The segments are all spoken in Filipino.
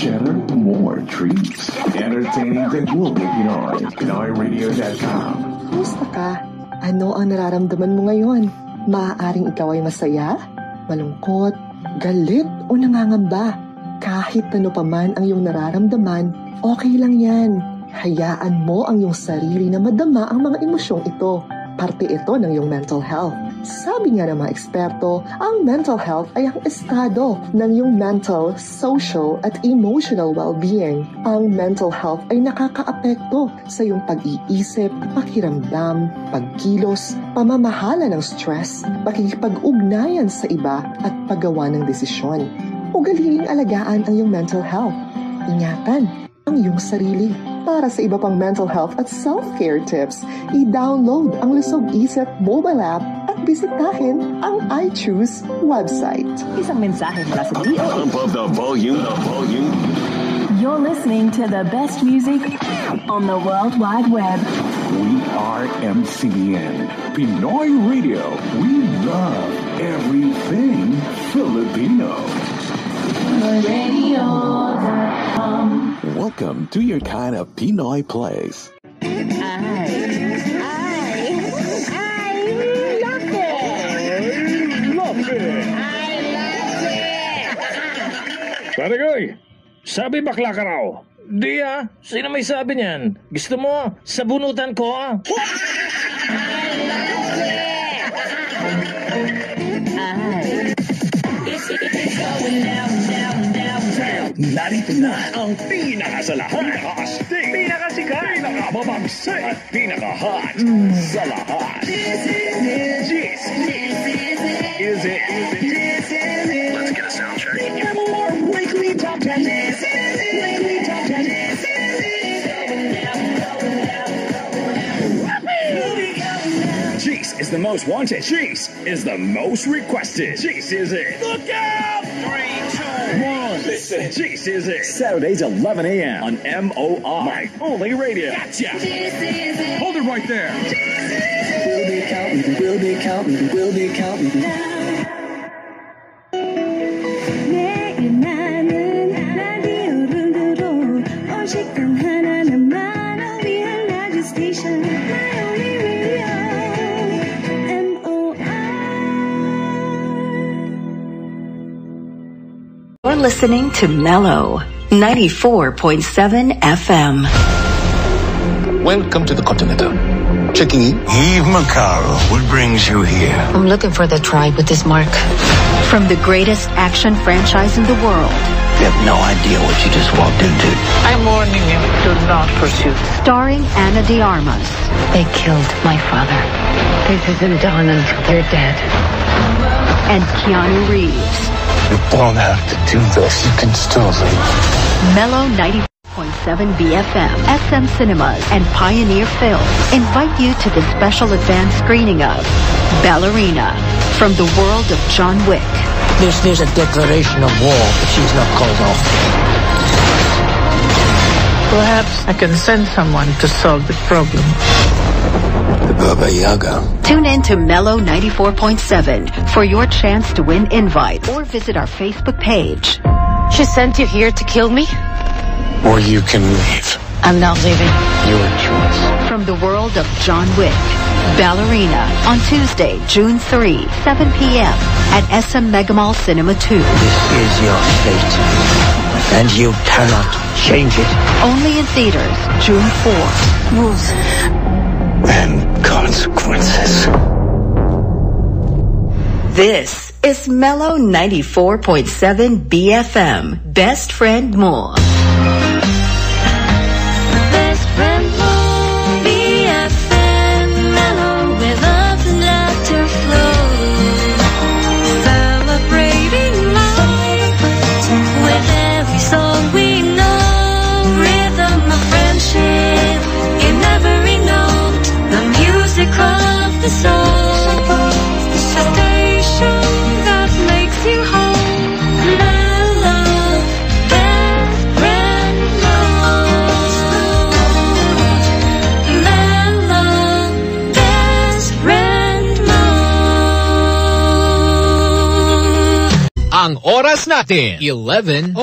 cheddar, more treats. Entertaining Tagul with Pinoy. PinoyRadio.com. Kumusta ka? Ano ang nararamdaman mo ngayon? Maaaring ikaw ay masaya, malungkot, galit o nangangamba. Kahit ano pa man ang iyong nararamdaman, okay lang yan. Hayaan mo ang iyong sarili na madama ang mga emosyong ito. Parte ito ng iyong mental health. Sabi nga ng mga eksperto, ang mental health ay ang estado ng iyong mental, social at emotional well-being. Ang mental health ay nakakaapekto sa iyong pag-iisip, pakiramdam, pagkilos, pamamahala ng stress, pakikipag-ugnayan sa iba at paggawa ng desisyon. Ugaliing alagaan ang iyong mental health. Ingatan ang iyong sarili. Para sa iba pang mental health at self-care tips, i-download ang Lusog Isip mobile app at bisitahin ang iChoose website. Isang mensahe mula sa DOH. Above the volume. You're listening to the best music on the World Wide Web. We are MCN. Pinoy Radio. We love everything Filipino. Radio.com. Welcome to your kind of Pinoy place. Parigoy, sabi bakla ka raw. Di sino may sabi niyan? Gusto mo, sabunutan ko Narito na ang pinakasalahan, pinakastig, pinakasikat, pinakamabagsay, at pinaka-hot sa lahat. This is it. Let's get a sound check. More weekly top 10. Weekly top 10. Cheese is the most wanted. Cheese is the most requested. Cheese is it. Look out! 3, 2, 1. Listen. Cheese is it. Saturdays 11 a.m. on MOR. My only radio. Gotcha. Hold it right there. We'll be counting. We'll be counting. We'll be counting. You're listening to Mellow 94.7 FM. Welcome to the Continental. Checking in. Eve Macaro, what brings you here? I'm looking for the tribe with this mark. From the greatest action franchise in the world. You have no idea what you just walked into. I'm warning you, do not pursue. Starring Ana de Armas. They killed my father. This isn't done until they're dead. And Keanu Reeves. You don't have to do this. You can still leave. Mellow 94.7 BFM, SM Cinemas, and Pioneer Films invite you to the special advance screening of Ballerina from the world of John Wick. There's a declaration of war, but she's not called off. Perhaps I can send someone to solve the problem. The Baba Yaga. Tune in to Mellow 94.7 for your chance to win invite or visit our Facebook page. She sent you here to kill me? Or you can leave. I'm not leaving. Your choice. From the world of John Wick, Ballerina on Tuesday, June 3, 7 p.m. at SM Megamall Cinema 2. This is your fate, and you cannot change it. Only in theaters, June 4. Rules. And consequences. This is Mellow 94.7 BFM. Best Friend More. Best friend more, BFM, mellow with love and laughter flow. Celebrating life with every song we know. Rhythm of friendship in every note. The music of the soul. Station that makes you whole. Mellow, best friend. Ang oras natin, 11:01.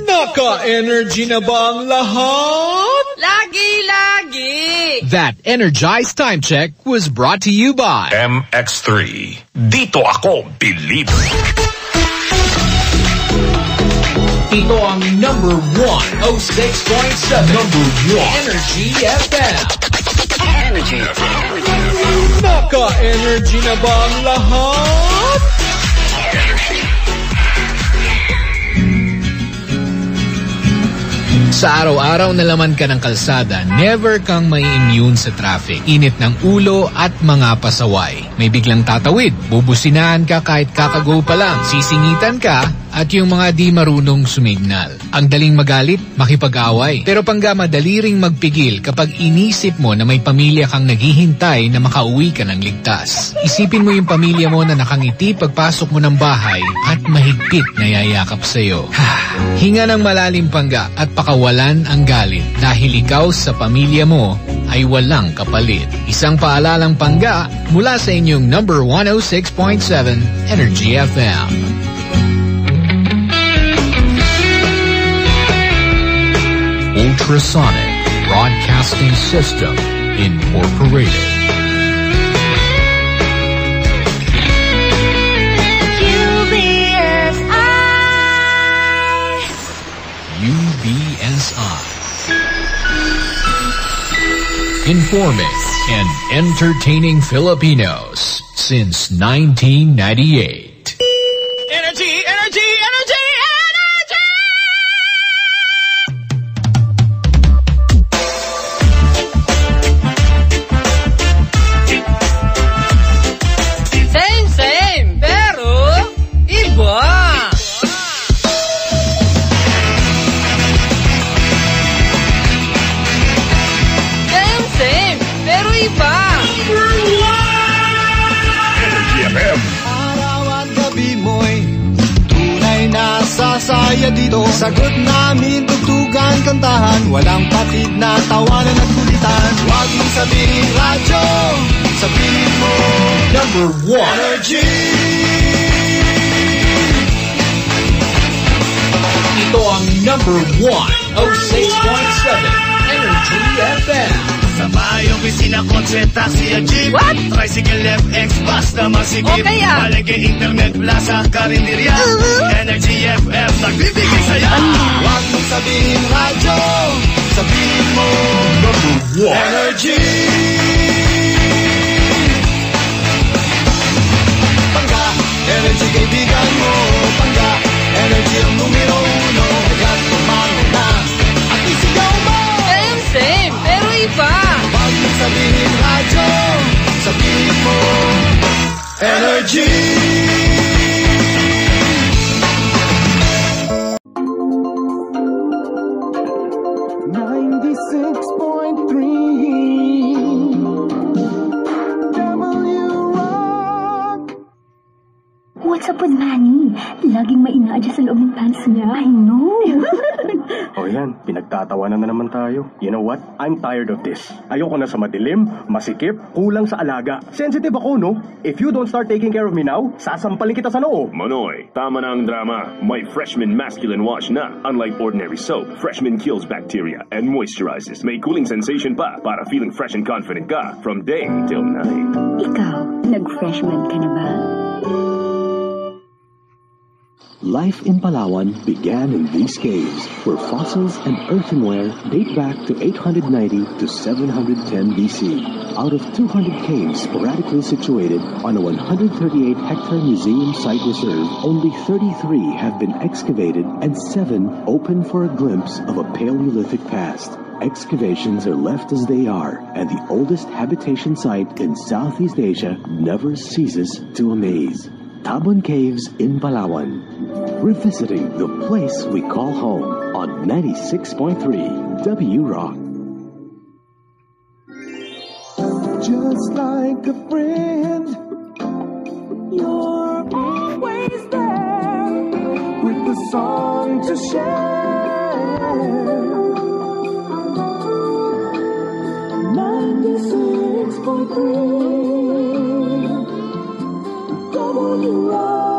Naka-energy na ba ang lahat? Lagi! That Energized Time Check was brought to you by MX3. Dito ako believe. Ito ang number 106.7 number 1 Energy FM. Energy. Naka-energy na ba ang lahat? Sa araw-araw na laman ka ng kalsada, never kang mai-immune sa traffic, init ng ulo at mga pasaway. May biglang tatawid, bubusinahan ka kahit kakago pa lang, sisingitan ka, at yung mga di marunong sumignal. Ang daling magalit, makipag-away. Pero pangga madali ring magpigil kapag inisip mo na may pamilya kang naghihintay na makauwi ka ng ligtas. Isipin mo yung pamilya mo na nakangiti pagpasok mo ng bahay at mahigpit na yayakap sa'yo. Hinga ng malalim pangga at pakawalan ang galit dahil ikaw sa pamilya mo ay walang kapalit. Isang paalalang pangga mula sa inyong number 106.7 Energy FM. Ultrasonic Broadcasting System Incorporated. UBSI. Informing and entertaining Filipinos since 1998. Energy! Same, pero iba. Same, pero iba. Energy FM. Araw at gabi mo'y tunay na sasaya dito. Sagot namin, tugtugan, kantahan, walang patid na tawanan at kulitan. Huwag mong sabihin radyo, sabihin mo Number 1 Energy. Ito ang number 106.7 Energy FM. Sa bayong opisina, kotse, taxi at jeep. What? Tricycle, FX, basta masigip. Okay, Palengke, internet, plaza, karinderya. Energy FM, nagbibigay saya. Huwag mong sabihin radyo, sabihin mo Number 1 Energy. Pangga, energy kaibigan mo. Pangga, energy ang numero 1. Kagat kumano na at isigaw mo. Same, pero iba. Huwag mong sabihin radyo, sabihin mo Energy. What's up with Manny? Laging may ina-adjust sa loob ng pants niya. I know. O yan, pinagtatawanan na naman tayo. You know what? I'm tired of this. Ayoko na sa madilim, masikip, kulang sa alaga. Sensitive ako, no? If you don't start taking care of me now, sasampalin kita sa noo. Manoy, tama na ang drama. May Freshman Masculine Wash na. Unlike ordinary soap, Freshman kills bacteria and moisturizes. May cooling sensation pa para feeling fresh and confident ka from day till night. Ikaw, nag-freshman ka na ba? Life in Palawan began in these caves, where fossils and earthenware date back to 890 to 710 BC. Out of 200 caves sporadically situated on a 138-hectare museum site reserve, only 33 have been excavated and 7 open for a glimpse of a Paleolithic past. Excavations are left as they are, and the oldest habitation site in Southeast Asia never ceases to amaze. Tabon Caves in Palawan. Revisiting the place we call home on 96.3 W Rock. Just like a friend, you're always there with the song to share. 96.3 W Rock.